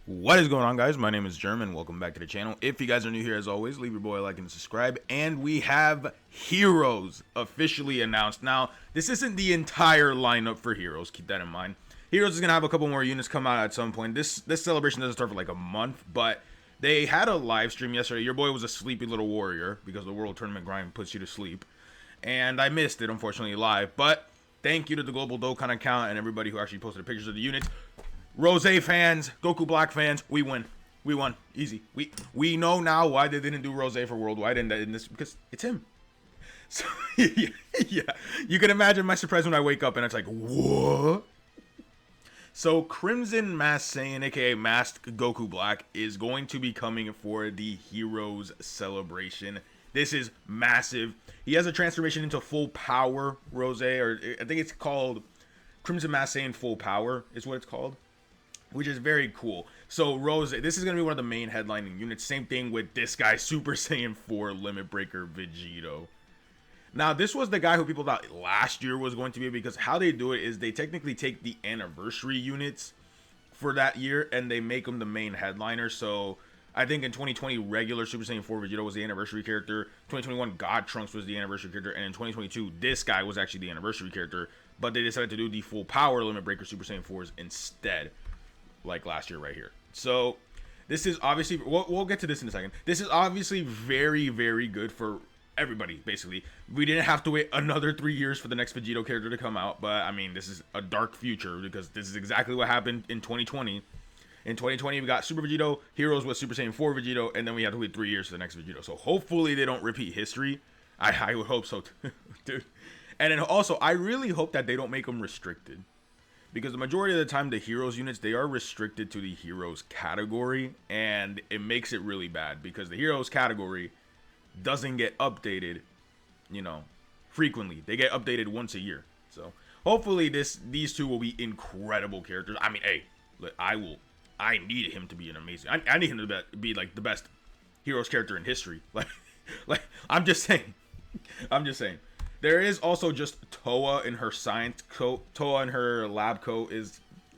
What is going on, guys? My name is German. Welcome back to the channel. If you guys are new here, as always, leave your boy a like and subscribe. And we have Heroes officially announced. Now, this isn't the entire lineup for Heroes. Keep that in mind. Heroes is going to have a couple more units come out at some point. This celebration doesn't start for like a month, but they had a live stream yesterday. Your boy was a sleepy little warrior because the World Tournament grind puts you to sleep. And I missed it, unfortunately, live. But thank you to the Global Dokkan account and everybody who actually posted the pictures of the units. Rose fans, Goku Black fans, we win. We won. Easy. We know now why they didn't do Rose for Worldwide in this, because it's him. So, yeah. You can imagine my surprise when I wake up and it's like, what? So, Crimson Masked Saiyan, aka Masked Goku Black, is going to be coming for the Heroes celebration. This is massive. He has a transformation into full power Rose, or I think it's called Crimson Masked Saiyan Full Power is what it's called, which is very cool. So Rose, this is going to be one of the main headlining units. Same thing with this guy, Super Saiyan 4 Limit Breaker Vegito. Now, this was the guy who people thought last year was going to be, because how they do it is they technically take the anniversary units for that year and they make them the main headliner. So I think in 2020, regular Super Saiyan 4 Vegito was the anniversary character. 2021, God Trunks was the anniversary character. And in 2022, this guy was actually the anniversary character. But they decided to do the full power Limit Breaker Super Saiyan 4s instead, like last year right here. So this is obviously, we'll get to this in a second. This is obviously very, very good for everybody, basically. We didn't have to wait another 3 years for the next Vegito character to come out. But, I mean, this is a dark future because this is exactly what happened in 2020. In 2020, we got Super Vegito, Heroes with Super Saiyan 4 Vegito, and then we have to wait 3 years for the next Vegito. So hopefully they don't repeat history. I would hope so, too, dude. And then also, I really hope that they don't make them restricted, because the majority of the time, the Heroes units, they are restricted to the Heroes category, and it makes it really bad because the Heroes category doesn't get updated, you know, frequently. They get updated once a year. So hopefully these two will be incredible characters. I mean, hey, I need him to be an amazing. I need him to be like the best Heroes character in history. Like I'm just saying. There is also just Toa in her science coat. Toa in her lab coat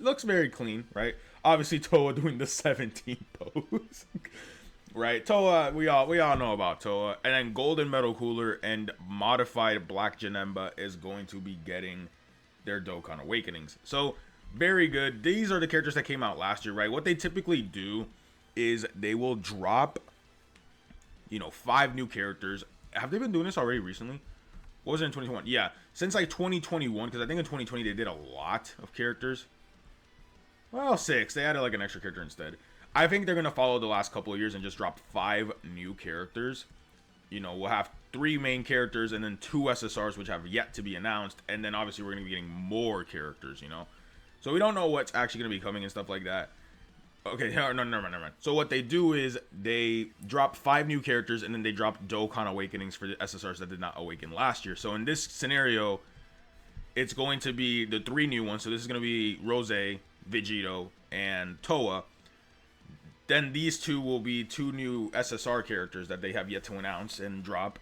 looks very clean, right? Obviously, Toa doing the 17 pose, right? Toa, we all know about Toa. And then Golden Metal Cooler and modified Black Janemba is going to be getting their Dokkan Awakenings. So very good. These are the characters that came out last year, right? What they typically do is they will drop, 5 new characters. Have they been doing this already recently? What was it in 2021? Yeah, since like 2021, because I think in 2020 they did a lot of characters. Well, 6. They added like an extra character instead. I think they're going to follow the last couple of years and just drop 5 new characters. We'll have 3 main characters and then 2 SSRs, which have yet to be announced. And then obviously we're going to be getting more characters, So we don't know what's actually going to be coming and stuff like that. Okay, no, never mind. So what they do is they drop 5 new characters and then they drop Dokkan Awakenings for the SSRs that did not awaken last year. So in this scenario, it's going to be the 3 new ones. So this is going to be Rose, Vegito, and Toa. Then these 2 will be 2 new SSR characters that they have yet to announce and drop.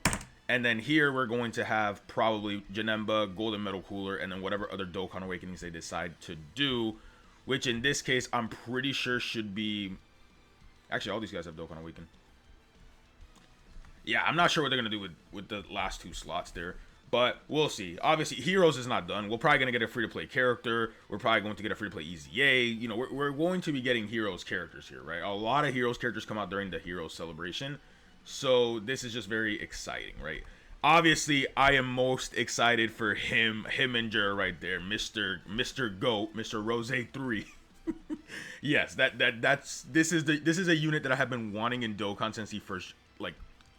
And then here we're going to have probably Janemba, Golden Metal Cooler, and then whatever other Dokkan Awakenings they decide to do. Which in this case, I'm pretty sure should be... Actually, all these guys have Dokkan Awaken. Yeah, I'm not sure what they're going to do with the last 2 slots there. But we'll see. Obviously, Heroes is not done. We're probably going to get a free-to-play character. We're probably going to get a free-to-play EZA. We're going to be getting Heroes characters here, right? A lot of Heroes characters come out during the Heroes celebration. So this is just very exciting, right? Obviously, I am most excited for him and Jer right there, Mr. Goat, Mr. Rose 3. Yes, this is a unit that I have been wanting in Dokkan since he first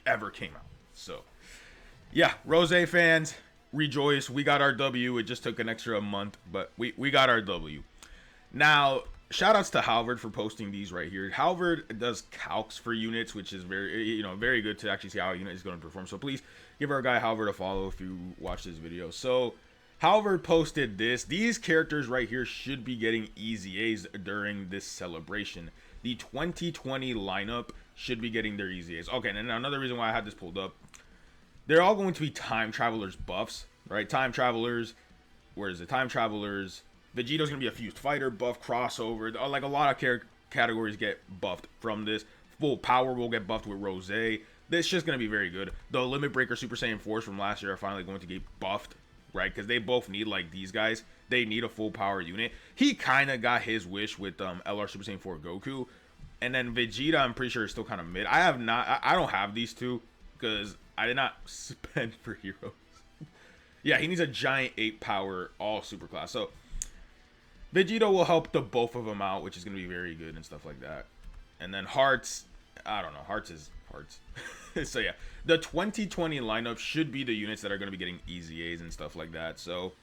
ever came out. So, yeah, Rose fans, rejoice. We got our W. It just took an extra month, but we got our W. Now, shoutouts to Halvard for posting these right here. Halvard does calcs for units, which is very good to actually see how a unit is going to perform. So please give our guy Halvard a follow if you watch this video. So Halvard posted this. These characters right here should be getting EZAs during this celebration. The 2020 lineup should be getting their EZAs. Okay, and then another reason why I had this pulled up. They're all going to be Time Travelers buffs, right? Time Travelers. Where is it? Time Travelers. Vegito's going to be a fused fighter buff crossover. Like a lot of categories get buffed from this. Full power will get buffed with Rose. This just going to be very good. The Limit Breaker Super Saiyan 4s from last year are finally going to get buffed, right? Because they both need, like these guys, they need a full power unit. He kind of got his wish with LR Super Saiyan 4 Goku. And then Vegeta, I'm pretty sure is still kind of mid. I don't have these two because I did not spend for heroes. Yeah, he needs a giant 8 power all super class. So Vegito will help the both of them out, which is going to be very good and stuff like that. And then Hearts, I don't know. Hearts is Hearts. So yeah, the 2020 lineup should be the units that are going to be getting EZAs and stuff like that. So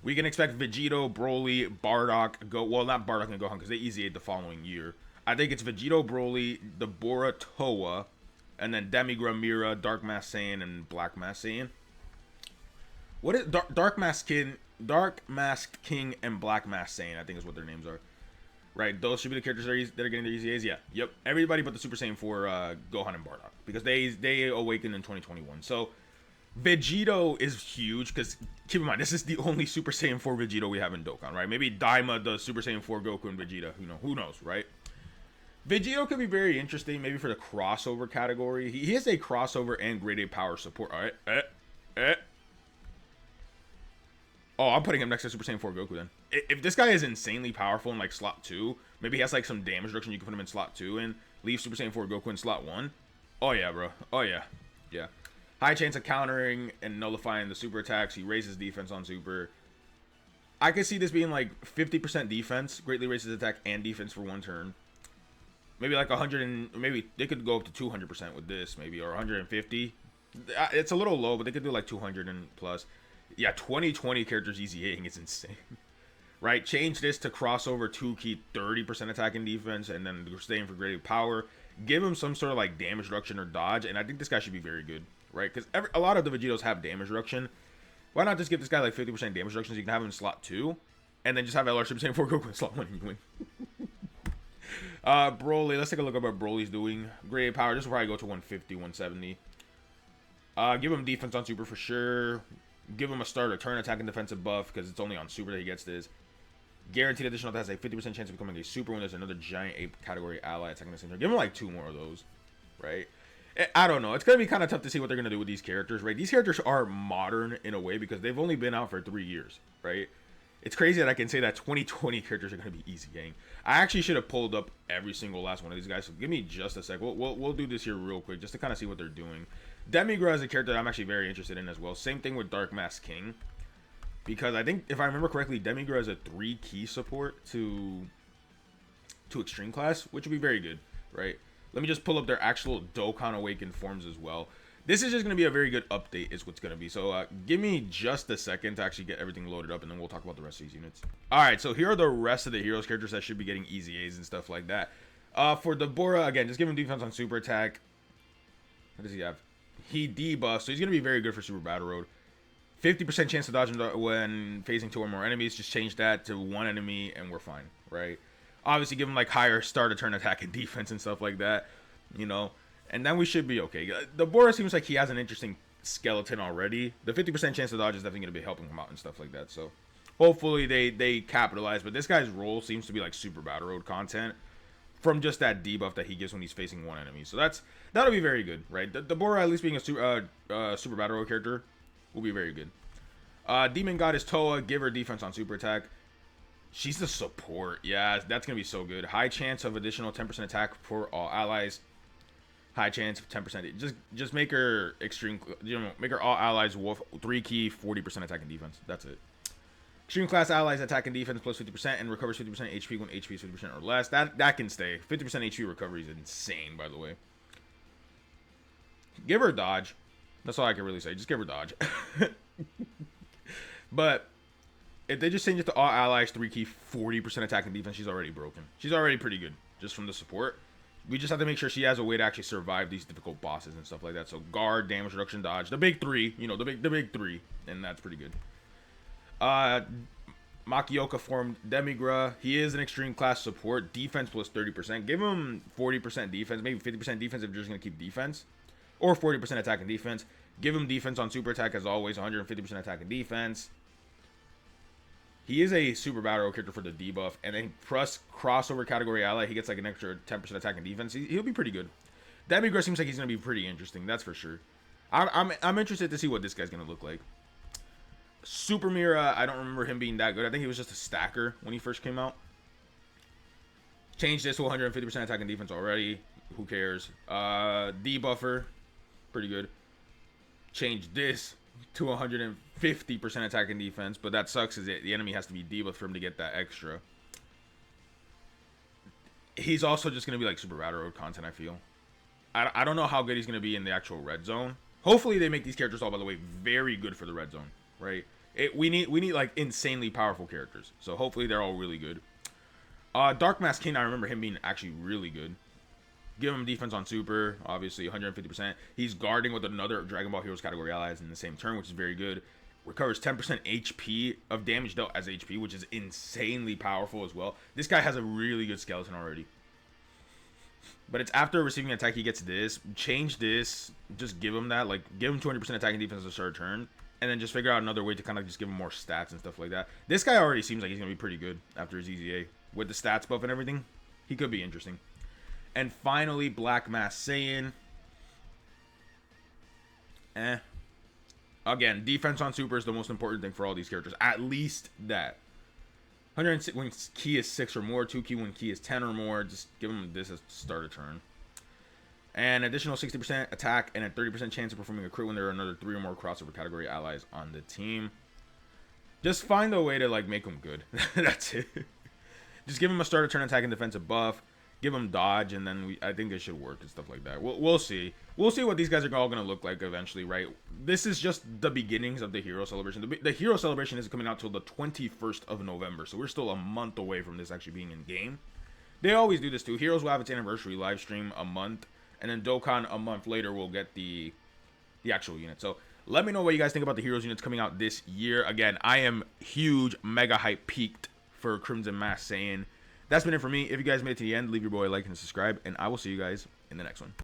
we can expect Vegito, Broly, Bardock, well, not Bardock and Gohan because they EZA'd the following year. I think it's Vegito, Broly, the Bora, Toa, and then Demigra, Mira, Dark Mask Saiyan, and Black Mask Saiyan. What is Dark Mask King, and Black Mask Saiyan? I think is what their names are. Right, those should be the characters that are getting their EZAs. Yeah, yep. Everybody but the Super Saiyan 4 Gohan and Bardock because they awakened in 2021. So Vegito is huge because keep in mind this is the only Super Saiyan 4 Vegito we have in Dokkan, right? Maybe Daima does Super Saiyan 4 Goku and Vegeta. Who knows, right? Vegito could be very interesting, maybe for the crossover category. He has a crossover and grade A power support. All right, Oh, I'm putting him next to Super Saiyan 4 Goku then. If this guy is insanely powerful in like slot 2, maybe he has like some damage reduction, you can put him in slot 2 and leave Super Saiyan 4 Goku in slot 1. Oh yeah, bro. Oh yeah. Yeah. High chance of countering and nullifying the super attacks. He raises defense on super. I could see this being like 50% defense, greatly raises attack and defense for one turn. Maybe like 100 and maybe they could go up to 200% with this, maybe, or 150. It's a little low, but they could do like 200 and plus. Yeah, 2020 characters EZAing is insane. Right? Change this to crossover 2 key 30% attack and defense, and then staying for greater power. Give him some sort of like damage reduction or dodge, and I think this guy should be very good, right? Because a lot of the Vegetos have damage reduction. Why not just give this guy like 50% damage reduction so you can have him in slot 2, and then just have LR Super Saiyan 4 Goku in slot 1 and you win. Broly, let's take a look at what Broly's doing. Great power, this will probably go to 150, 170. Give him defense on super for sure. Give him a starter turn attack and defensive buff because it's only on super that he gets this. Guaranteed additional that has a 50% chance of becoming a super when there's another giant 8 category ally attacking the same turn. Give him like 2 more of those, right? I don't know. It's going to be kind of tough to see what they're going to do with these characters, right? These characters are modern in a way because they've only been out for 3 years, right? It's crazy that I can say that 2020 characters are going to be easy gang. I actually should have pulled up every single last one of these guys, so give me just a sec. We'll do this here real quick just to kind of see what they're doing. Demigra is a character that I'm actually very interested in as well. Same thing with Dark Mask King. Because I think, if I remember correctly, Demigra is a 3 key support to Extreme Class, which would be very good, right? Let me just pull up their actual Dokkan Awakened forms as well. This is just going to be a very good update is what's going to be. So give me just a second to actually get everything loaded up, and then we'll talk about the rest of these units. Alright, so here are the rest of the Heroes characters that should be getting EZAs and stuff like that. For the Bora, again, just give him defense on super attack. What does he have? He debuffs, so he's going to be very good for Super Battle Road. 50% chance to dodge when facing 2 or more enemies. Just change that to 1 enemy and we're fine, right? Obviously, give him like higher start of turn attack and defense and stuff like that, you know. And then we should be okay. The Bora seems like he has an interesting skeleton already. The 50% chance to dodge is definitely going to be helping him out and stuff like that. So hopefully they capitalize. But this guy's role seems to be like Super Battle Road content from just that debuff that he gives when he's facing 1 enemy. So that'll be very good, right? The Bora, at least being a Super Battle Road character, will be very good. Demon Goddess Toa, give her defense on super attack. She's the support. Yeah, that's going to be so good. High chance of additional 10% attack for all allies. High chance of 10%. Just make her extreme, make her all allies wolf 3 key 40% attack and defense. That's it. Extreme class allies attack and defense plus 50% and recovers 50% HP when HP is 50% or less. That can stay. 50% HP recovery is insane, by the way. Give her dodge. That's all I can really say. Just give her dodge. But if they just change it to all allies 3 key 40% attack and defense, she's already broken. She's already pretty good just from the support. We just have to make sure she has a way to actually survive these difficult bosses and stuff like that. So guard, damage reduction, dodge, the big 3, you know, the big 3, and that's pretty good. Makioka formed Demigra. He is an extreme class support, defense plus 30%. Give him 40% defense, maybe 50% defense if you're just gonna keep defense, or 40% attack and defense. Give him defense on super attack as always, 150% attack and defense. He is a super battle road character for the debuff, and then plus crossover category ally, he gets like an extra 10% attack and defense. He'll be pretty good. Demigra seems like he's gonna be pretty interesting. That's for sure. I'm interested to see what this guy's gonna look like. Super Mira, I don't remember him being that good. I think he was just a stacker when he first came out. Changed this to 150% attack and defense already. Who cares? Debuffer, pretty good. Changed this to 150% attack and defense, but that sucks is the enemy has to be debuffed for him to get that extra. He's also just going to be like super battle road content, I feel. I don't know how good he's going to be in the actual red zone. Hopefully they make these characters all, by the way, very good for the red zone, right? We need like insanely powerful characters. So hopefully they're all really good. Dark Mask King, I remember him being actually really good. Give him defense on super, obviously 150%. He's guarding with another Dragon Ball Heroes category allies in the same turn, which is very good. Recovers 10% HP of damage dealt as HP, which is insanely powerful as well. This guy has a really good skeleton already. But it's after receiving an attack, he gets this. Change this. Just give him that. Like, give him 200% attack and defense to start a turn. And then just figure out another way to kind of just give him more stats and stuff like that. This guy already seems like he's going to be pretty good after his EZA. With the stats buff and everything, he could be interesting. And finally, Black Mass Saiyan. Again, defense on super is the most important thing for all these characters. At least that. 106 when key is 6 or more. 2 key when key is 10 or more. Just give him this as start a turn. And additional 60% attack and a 30% chance of performing a crit when there are another 3 or more crossover category allies on the team. Just find a way to like make them good. That's it. Just give him a starter turn attack and defensive buff. Give him dodge, and then I think it should work and stuff like that. We'll see. We'll see what these guys are all going to look like eventually, right? This is just the beginnings of the Hero Celebration. The Hero Celebration isn't coming out till the 21st of November, so we're still a month away from this actually being in game. They always do this too. Heroes will have its anniversary live stream a month, and then Dokkan a month later will get the actual unit. So let me know what you guys think about the Heroes units coming out this year. Again, I am huge, mega hype peaked for Crimson Mask Saiyan. That's been it for me. If you guys made it to the end, leave your boy a like and subscribe, and I will see you guys in the next one.